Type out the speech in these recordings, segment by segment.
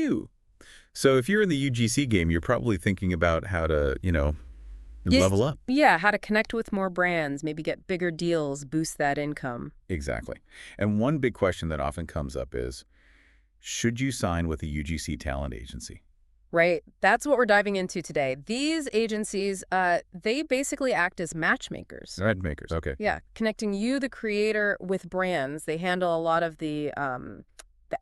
you. So if you're in the UGC game, you're probably thinking about how to, Yes. level up. Yeah, how to connect with more brands, maybe get bigger deals, boost that income. Exactly. And one big question that often comes up is, should you sign with a UGC talent agency? Right. That's what we're diving into today. These agencies, they basically act as matchmakers. Red makers. Okay. Yeah, connecting you, the creator, with brands. They handle a lot of the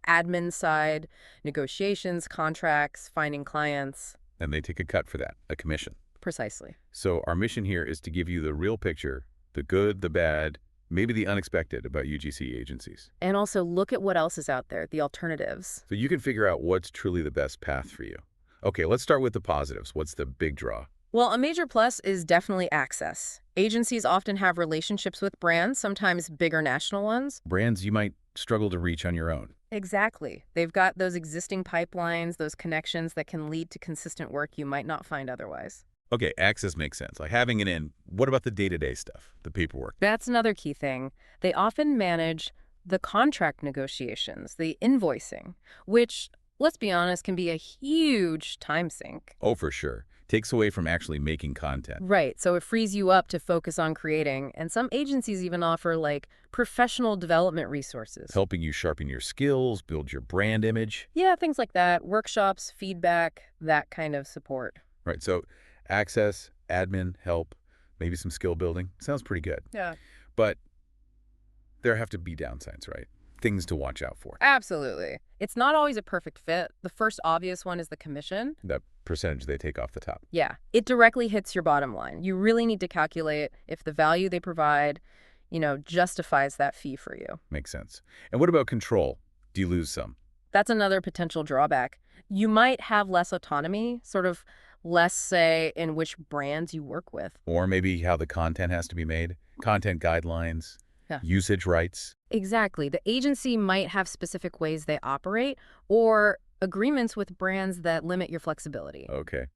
admin side, negotiations, contracts, finding clients. And they take a cut for that, a commission. Precisely. So our mission here is to give you the real picture, the good, the bad, maybe the unexpected about UGC agencies. And also look at what else is out there, the alternatives. So you can figure out what's truly the best path for you. Okay, let's start with the positives. What's the big draw? Well, a major plus is definitely access. Agencies often have relationships with brands, sometimes bigger national ones. Brands you might struggle to reach on your own. Exactly. They've got those existing pipelines, those connections that can lead to consistent work you might not find otherwise. Okay, access makes sense. Like having it in. What about the day-to-day stuff, the paperwork? That's another key thing. They often manage the contract negotiations, the invoicing, which, let's be honest, can be a huge time sink. Oh, for sure. Takes away from actually making content. Right, so it frees you up to focus on creating, and some agencies even offer, like, professional development resources. Helping you sharpen your skills, build your brand image. Yeah, things like that, workshops, feedback, that kind of support. Right, so access, admin, help, maybe some skill building. Sounds pretty good. Yeah. But there have to be downsides, right? Things to watch out for. Absolutely. It's not always a perfect fit. The first obvious one is the commission. That percentage they take off the top. Yeah, it directly hits your bottom line. You really need to calculate if the value they provide, justifies that fee for you. Makes sense. And what about control? Do you lose some? That's another potential drawback. You might have less autonomy, sort of less say in which brands you work with. Or maybe how the content has to be made? Content guidelines? Yeah. Usage rights? Exactly. The agency might have specific ways they operate or agreements with brands that limit your flexibility. Okay.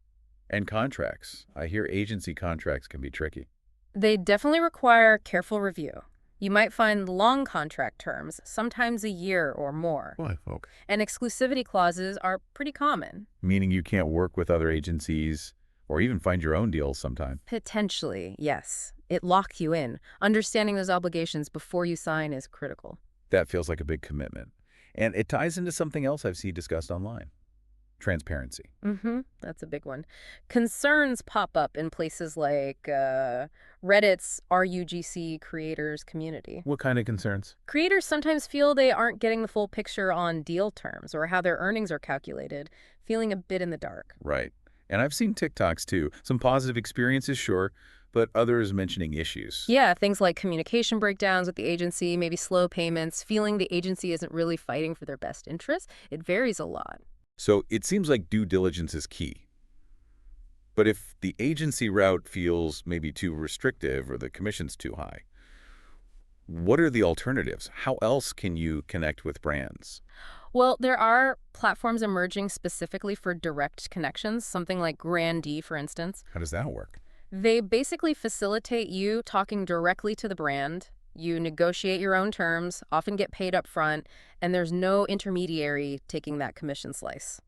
And contracts. I hear agency contracts can be tricky. They definitely require careful review. You might find long contract terms, sometimes a year or more. Why, okay. And exclusivity clauses are pretty common. Meaning you can't work with other agencies or even find your own deals sometime. Potentially, yes. It locks you in. Understanding those obligations before you sign is critical. That feels like a big commitment. And it ties into something else I've seen discussed online. Transparency. That's a big one. Concerns pop up in places like Reddit's RUGC creators community. What kind of concerns? Creators sometimes feel they aren't getting the full picture on deal terms or how their earnings are calculated, feeling a bit in the dark. Right. And I've seen TikToks too. Some positive experiences, sure, but others mentioning issues. Yeah, things like communication breakdowns with the agency, maybe slow payments, feeling the agency isn't really fighting for their best interests. It varies a lot. So it seems like due diligence is key. But if the agency route feels maybe too restrictive or the commission's too high, what are the alternatives? How else can you connect with brands? Well, there are platforms emerging specifically for direct connections, something like Grandee, for instance. How does that work? They basically facilitate you talking directly to the brand. You negotiate your own terms, often get paid up front, and there's no intermediary taking that commission slice.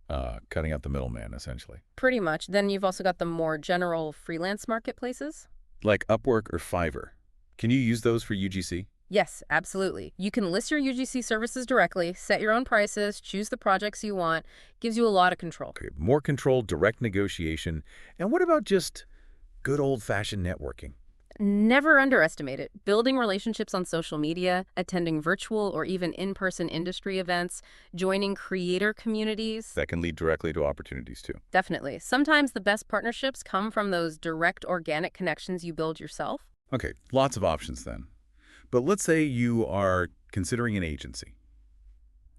Cutting out the middleman, essentially. Pretty much. Then you've also got the more general freelance marketplaces. Like Upwork or Fiverr. Can you use those for UGC? Yes, absolutely. You can list your UGC services directly, set your own prices, choose the projects you want. Gives you a lot of control. Okay, more control, direct negotiation. And what about just good old-fashioned networking? Never underestimate it. Building relationships on social media, attending virtual or even in-person industry events, joining creator communities. That can lead directly to opportunities too. Definitely. Sometimes the best partnerships come from those direct organic connections you build yourself. Okay, lots of options then. But let's say you are considering an agency.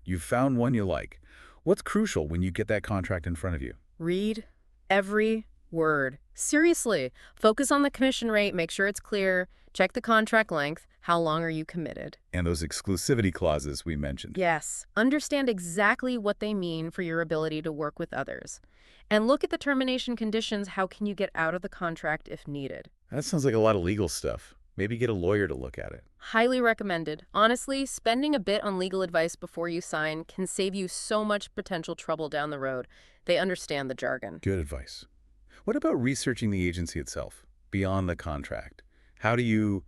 You've found one you like. What's crucial when you get that contract in front of you? Read every word. Seriously. Focus on the commission rate, make sure it's clear, check the contract length, how long are you committed? And those exclusivity clauses we mentioned. Yes. Understand exactly what they mean for your ability to work with others. And look at the termination conditions. How can you get out of the contract if needed? That sounds like a lot of legal stuff. Maybe get a lawyer to look at it. Highly recommended. Honestly, spending a bit on legal advice before you sign can save you so much potential trouble down the road. They understand the jargon. Good advice. What about researching the agency itself, beyond the contract? How do you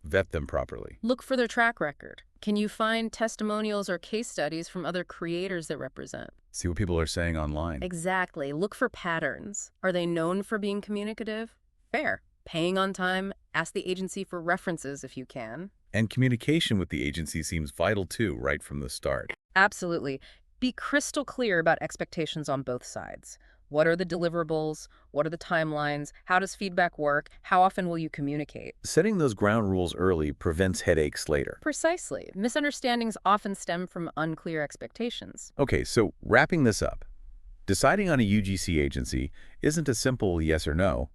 vet them properly? Look for their track record. Can you find testimonials or case studies from other creators that represent? See what people are saying online. Exactly. Look for patterns. Are they known for being communicative? Fair. Paying on time. Ask the agency for references if you can. And communication with the agency seems vital too, right from the start. Absolutely. Be crystal clear about expectations on both sides. What are the deliverables? What are the timelines? How does feedback work? How often will you communicate? Setting those ground rules early prevents headaches later. Precisely. Misunderstandings often stem from unclear expectations. Okay, so wrapping this up, deciding on a UGC agency isn't a simple yes or no.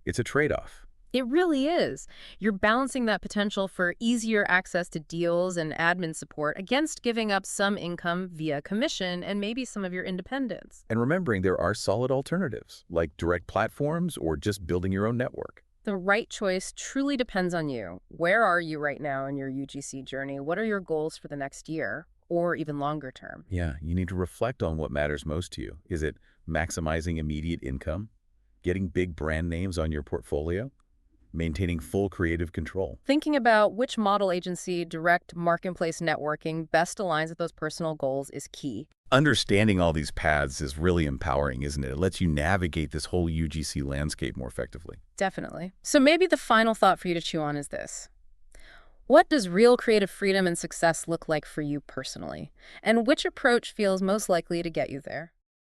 It's a trade-off. It really is. You're balancing that potential for easier access to deals and admin support against giving up some income via commission and maybe some of your independence. And remembering there are solid alternatives, like direct platforms or just building your own network. The right choice truly depends on you. Where are you right now in your UGC journey? What are your goals for the next year or even longer term? Yeah, you need to reflect on what matters most to you. Is it maximizing immediate income? Getting big brand names on your portfolio? Maintaining full creative control? Thinking about which model agency direct marketplace networking best aligns with those personal goals is key. Understanding all these paths is really empowering, isn't it? It lets you navigate this whole UGC landscape more effectively. Definitely. So maybe the final thought for you to chew on is this. What does real creative freedom and success look like for you personally? And which approach feels most likely to get you there?